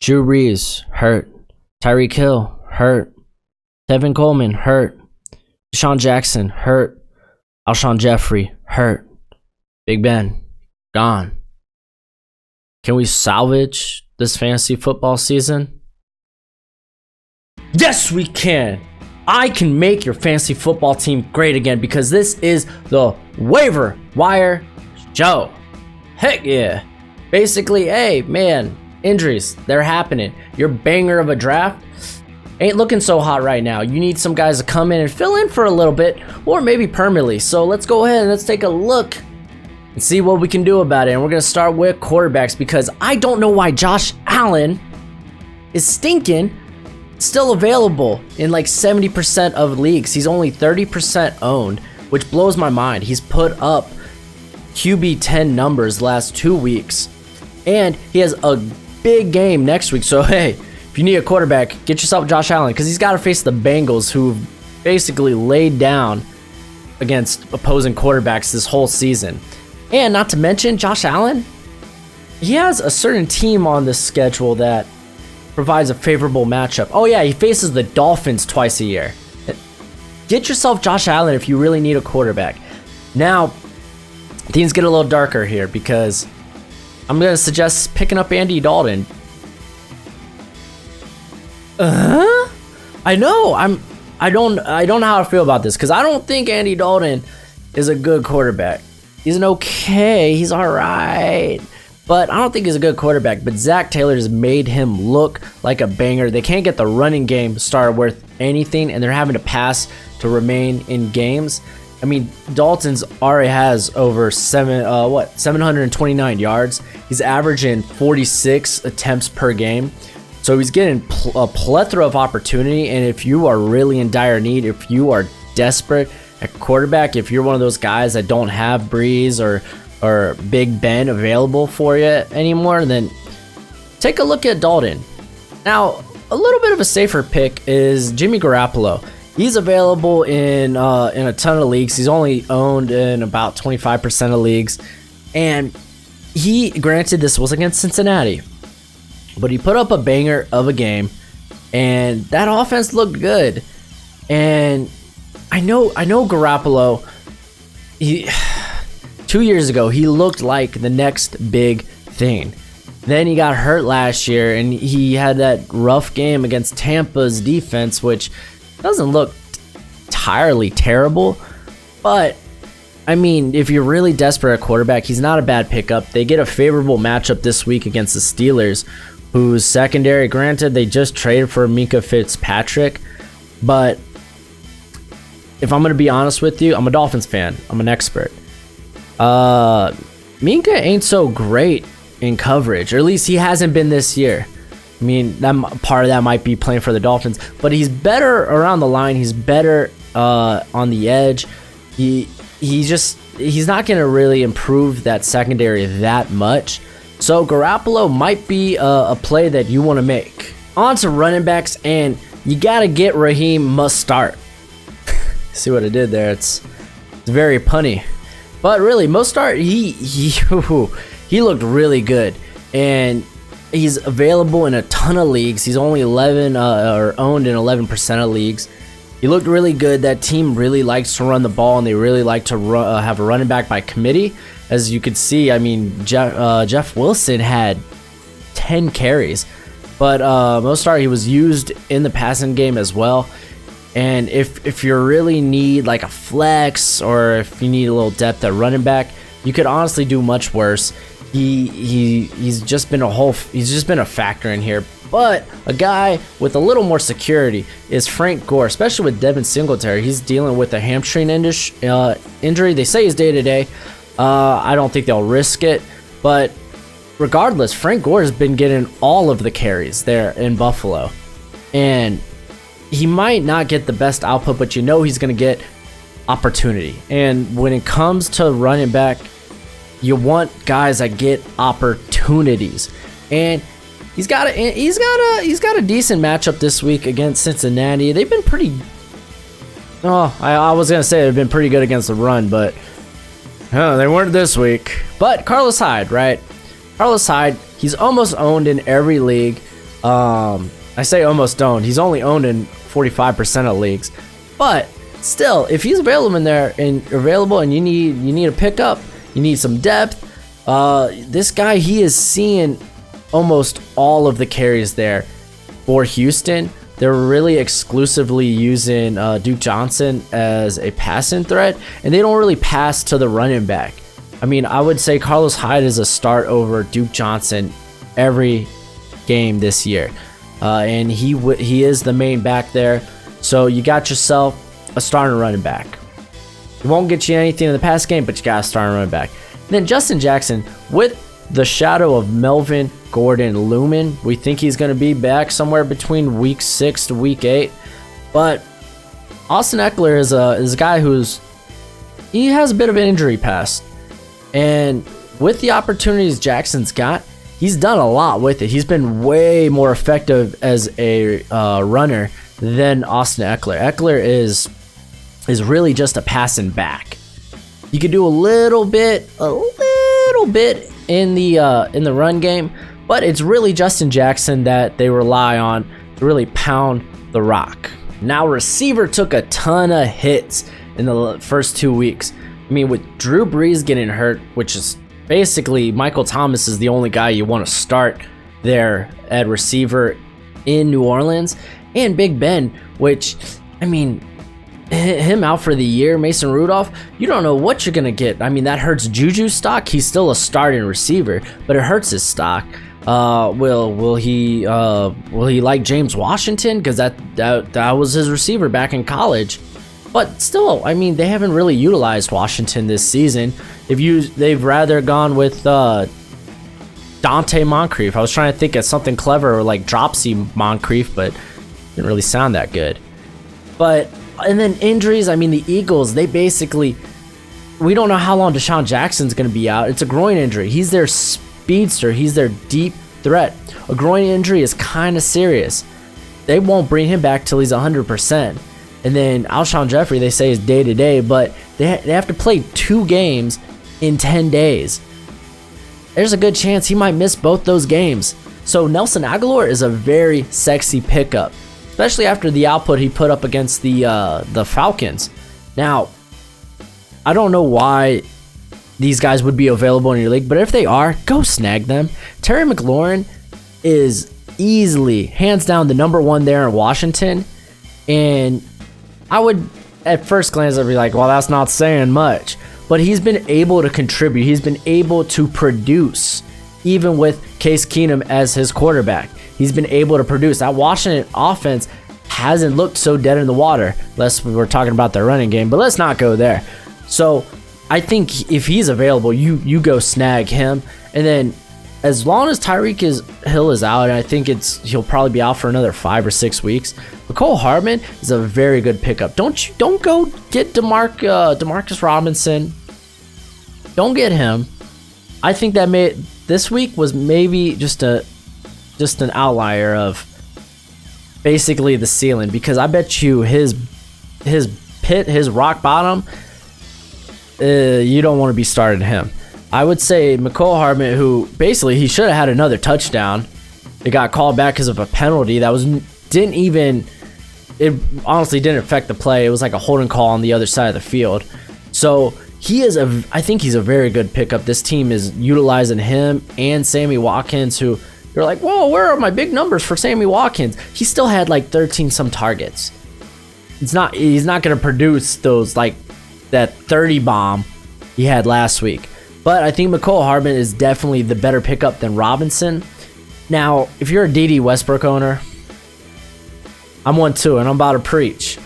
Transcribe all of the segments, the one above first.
Drew Brees, hurt. Tyreek Hill, hurt. Tevin Coleman, hurt. Deshaun Jackson, hurt. Alshon Jeffrey, hurt. Big Ben, gone. Can we salvage this fantasy football season? Yes, we can. I can make your fantasy football team great again because this is the Waiver Wire Show. Heck yeah. Basically, hey, man, injuries, they're happening. Your banger of a draft ain't looking so hot right now. You need some guys to come in and fill in for a little bit or maybe permanently. So let's go ahead and let's take a look and see what we can do about it. And we're going to start with quarterbacks because I don't know why Josh Allen is stinking still available in like 70% of leagues. He's only 30% owned, which blows my mind. He's put up QB 10 numbers last 2 weeks, and he has a big game next week. So hey, if you need a quarterback, get yourself Josh Allen because he's got to face the Bengals, who basically laid down against opposing quarterbacks this whole season. And not to mention, Josh Allen, he has a certain team on this schedule that provides a favorable matchup. Oh yeah, he faces the Dolphins twice a year. Get yourself Josh Allen if you really need a quarterback. Now, things get a little darker here because I'm going to suggest picking up Andy Dalton. I know, I don't know how to feel about this because I don't think Andy Dalton is a good quarterback. He's he's all right. But I don't think he's a good quarterback. But Zach Taylor has made him look like a banger. They can't get the running game started worth anything, and they're having to pass to remain in games. I mean, Dalton's already has over 729 yards. He's averaging 46 attempts per game. So he's getting a plethora of opportunity. And if you are really in dire need, if you are desperate at quarterback, if you're one of those guys that don't have Breeze or Big Ben available for you anymore, then take a look at Dalton. Now, a little bit of a safer pick is Jimmy Garoppolo. He's available in a ton of leagues. He's only owned in about 25% of leagues. And granted, this was against Cincinnati, but he put up a banger of a game, and that offense looked good. And I know Garoppolo, 2 years ago, he looked like the next big thing. Then he got hurt last year, and he had that rough game against Tampa's defense, which doesn't look entirely terrible. But, I mean, if you're really desperate at quarterback, he's not a bad pickup. They get a favorable matchup this week against the Steelers, whose secondary, granted, they just traded for Minkah Fitzpatrick. But if I'm going to be honest with you, I'm a Dolphins fan. I'm an expert. Minkah ain't so great in coverage, or at least he hasn't been this year. I mean, part of that might be playing for the Dolphins, but he's better around the line. He's better on the edge. He's not going to really improve that secondary that much. So Garoppolo might be a play that you want to make. On to running backs, and you got to get Raheem Mostert. See what I did there? It's very punny. But really, Mostert, he looked really good, and he's available in a ton of leagues. He's only owned in 11% of leagues. He looked really good. That team really likes to run the ball, and they really like to have a running back by committee. As you could see, I mean, Jeff Wilson had 10 carries, but Mostert, he was used in the passing game as well. And if you really need like a flex, or if you need a little depth at running back, you could honestly do much worse. He's just been a factor in here. But a guy with a little more security is Frank Gore, especially with Devin Singletary. He's dealing with a hamstring injury. They say he's day-to-day. I don't think they'll risk it. But regardless, Frank Gore has been getting all of the carries there in Buffalo. And he might not get the best output, but you know he's going to get opportunity. And when it comes to running back, you want guys that get opportunities. And he's got a decent matchup this week against Cincinnati. They've been pretty. I was gonna say they've been pretty good against the run, but they weren't this week. But Carlos Hyde, right? Carlos Hyde, he's almost owned in every league. I say almost owned. He's only owned in 45% of leagues, but still, if he's available in there and you need a pickup, you need some depth. This guy, he is seeing almost all of the carries there for Houston. They're really exclusively using Duke Johnson as a passing threat, and they don't really pass to the running back. I mean, I would say Carlos Hyde is a start over Duke Johnson every game this year, and he is the main back there. So you got yourself a starting running back. It won't get you anything in the pass game, but you got a starting running back. And then Justin Jackson, with the shadow of Melvin Gordon looming, we think he's going to be back somewhere between week 6 to week 8. But Austin Eckler is a guy he has a bit of an injury past, and with the opportunities Jackson's got, he's done a lot with it. He's been way more effective as a runner than Austin Eckler. Eckler is really just a passing back. You could do a little bit in the run game, but it's really Justin Jackson that they rely on to really pound the rock. Now, receiver took a ton of hits in the first 2 weeks. I mean, with Drew Brees getting hurt, which is basically Michael Thomas is the only guy you want to start there at receiver in New Orleans, and Big Ben, which, I mean, him out for the year, Mason Rudolph, you don't know what you're going to get. I mean, that hurts Juju's stock. He's still a starting receiver, but it hurts his stock. Will he like James Washington? Because that was his receiver back in college. But still, I mean, they haven't really utilized Washington this season. They've rather gone with Dante Moncrief. I was trying to think of something clever like Dropsy Moncrief, but didn't really sound that good. And then injuries, I mean, the Eagles, we don't know how long Deshaun Jackson's going to be out. It's a groin injury. He's their speedster. He's their deep threat. A groin injury is kind of serious. They won't bring him back till he's 100%. And then Alshon Jeffrey, they say, is day-to-day, but they have to play 2 games in 10 days. There's a good chance he might miss both those games. So Nelson Aguilar is a very sexy pickup, especially after the output he put up against the Falcons. Now, I don't know why these guys would be available in your league, but if they are, go snag them. Terry McLaurin is easily, hands down, the number 1 there in Washington, and I would, at first glance, I'd be like, well, that's not saying much. But he's been able to contribute. He's been able to produce, even with Case Keenum as his quarterback. He's been able to produce. That Washington offense hasn't looked so dead in the water, unless we were talking about their running game. But let's not go there. So I think if he's available, you go snag him. And then as long as Tyreek Hill is out, and I think he'll probably be out for another 5 or 6 weeks, Mecole Hardman is a very good pickup. Don't go get Demarcus Robinson. Don't get him. I think that this week was maybe just an outlier of basically the ceiling, because I bet you his rock bottom, you don't want to be starting him. I would say Mecole Hardman, who basically he should have had another touchdown. It got called back because of a penalty that it honestly didn't affect the play. It was like a holding call on the other side of the field. So I think he's a very good pickup. This team is utilizing him and Sammy Watkins, who you're like, whoa, where are my big numbers for Sammy Watkins? He still had like 13 some targets. He's not going to produce those, like that 30 bomb he had last week. But I think Mecole Hardman is definitely the better pickup than Robinson. Now, if you're a D.D. Westbrook owner, I'm one too, and I'm about to preach.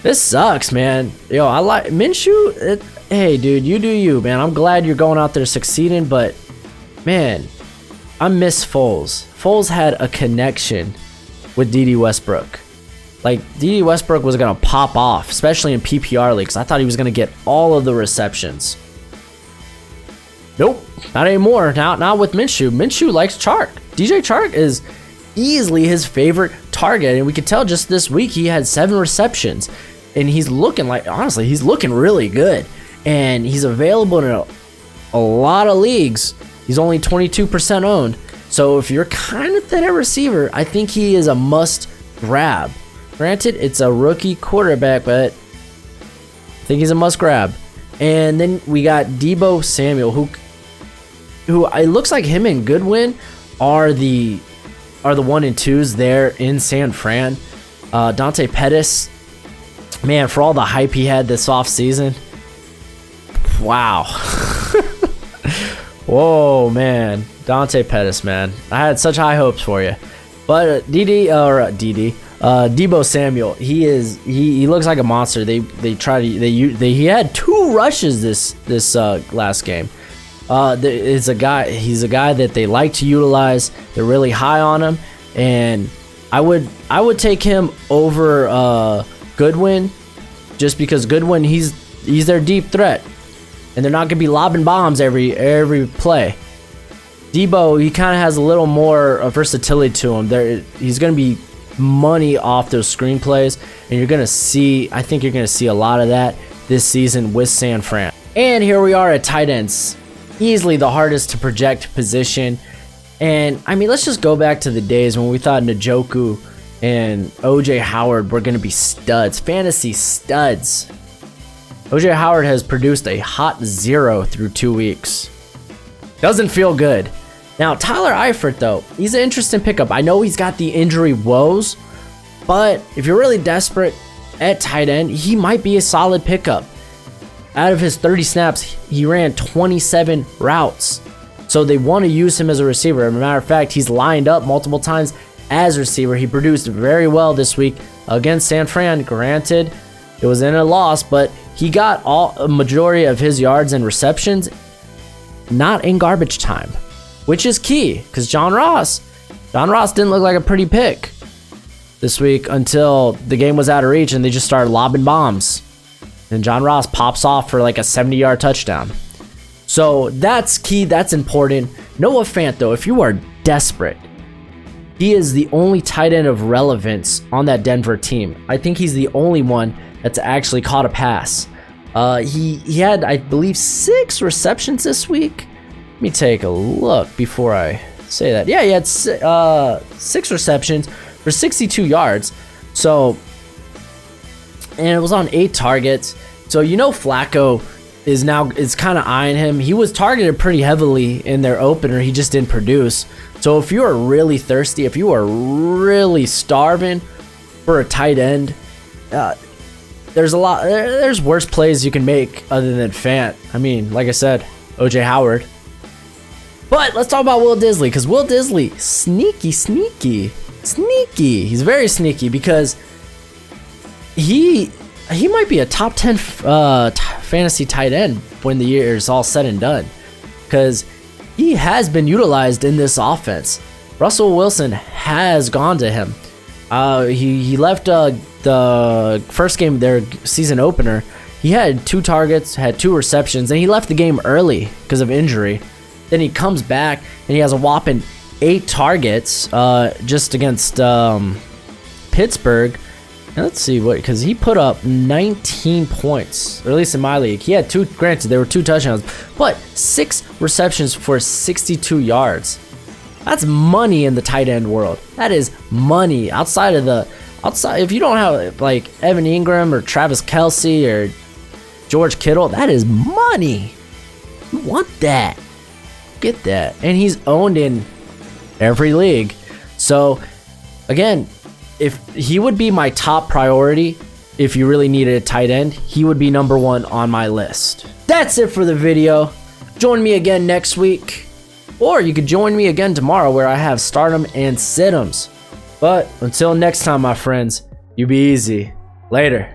This sucks, man. Yo, I like Minshew. Hey, dude, you do you, man. I'm glad you're going out there succeeding, but man, I miss Foles. Foles had a connection with D.D. Westbrook. Like, D.D. Westbrook was going to pop off, especially in PPR leagues. I thought he was going to get all of the receptions. Nope, not anymore. Not with Minshew. Minshew likes Chark. DJ Chark is easily his favorite target, and we could tell just this week he had 7 receptions, and he's looking really good, and he's available in a lot of leagues. He's only 22% owned, So if you're kind of thin at receiver, I think he is a must grab. Granted, it's a rookie quarterback, but I think he's a must grab. And then we got Deebo Samuel, who it looks like him and Goodwin are the 1 and 2s there in San Fran. Dante Pettis, man, for all the hype he had this offseason, wow. Whoa, man. Dante Pettis, man. I had such high hopes for you. But Deebo Samuel, he looks like a monster. He had 2 rushes this last game. He's a guy that they like to utilize. They're really high on him, and I would take him over Goodwin, just because Goodwin he's their deep threat, and they're not gonna be lobbing bombs every play. Deebo, he kind of has a little more versatility to him. He's gonna be money off those screen plays, and I think you're gonna see a lot of that this season with San Fran. And here we are at tight ends, easily the hardest to project position. And I mean, let's just go back to the days when we thought Njoku and OJ Howard were gonna be studs, fantasy studs. OJ Howard has produced a hot 0 through 2 weeks. Doesn't feel good. Now, Tyler Eifert, though, he's an interesting pickup. I know he's got the injury woes, but if you're really desperate at tight end, he might be a solid pickup. Out of his 30 snaps, he ran 27 routes. So they want to use him as a receiver. As a matter of fact, he's lined up multiple times as a receiver. He produced very well this week against San Fran. Granted, it was in a loss, but he got a majority of his yards and receptions not in garbage time, which is key, because John Ross didn't look like a pretty pick this week until the game was out of reach and they just started lobbing bombs. And John Ross pops off for like a 70-yard touchdown. So that's key, that's important. Noah Fant, though, if you are desperate, he is the only tight end of relevance on that Denver team. I think he's the only one that's actually caught a pass. He had, I believe, 6 receptions this week. Let me take a look before I say that. Yeah, he had 6 receptions for 62 yards. So, and it was on 8 targets. So, Flacco is kind of eyeing him. He was targeted pretty heavily in their opener. He just didn't produce. So if you are really thirsty, if you are really starving for a tight end, there's worse plays you can make other than Fant. I mean, like I said, OJ Howard. But let's talk about Will Disley, because Will Disley, sneaky. He's very sneaky, because he might be a top 10 fantasy tight end when the year is all said and done, because he has been utilized in this offense. Russell Wilson has gone to him. He left the first game, their season opener. He had 2 targets, had 2 receptions, and he left the game early because of injury. Then he comes back and he has a whopping 8 targets just against Pittsburgh. And let's see because he put up 19 points, or at least in my league. He had 2, granted there were 2 touchdowns, but 6 receptions for 62 yards. That's money in the tight end world. That is money outside, if you don't have like Evan Ingram or Travis Kelce or George Kittle, that is money. You want that. Get that. And he's owned in every league. So again, if he would be my top priority, if you really needed a tight end, he would be number 1 on my list. That's it for the video. Join me again next week, or you could join me again tomorrow where I have stardom and situms. But until next time, my friends, you be easy. Later.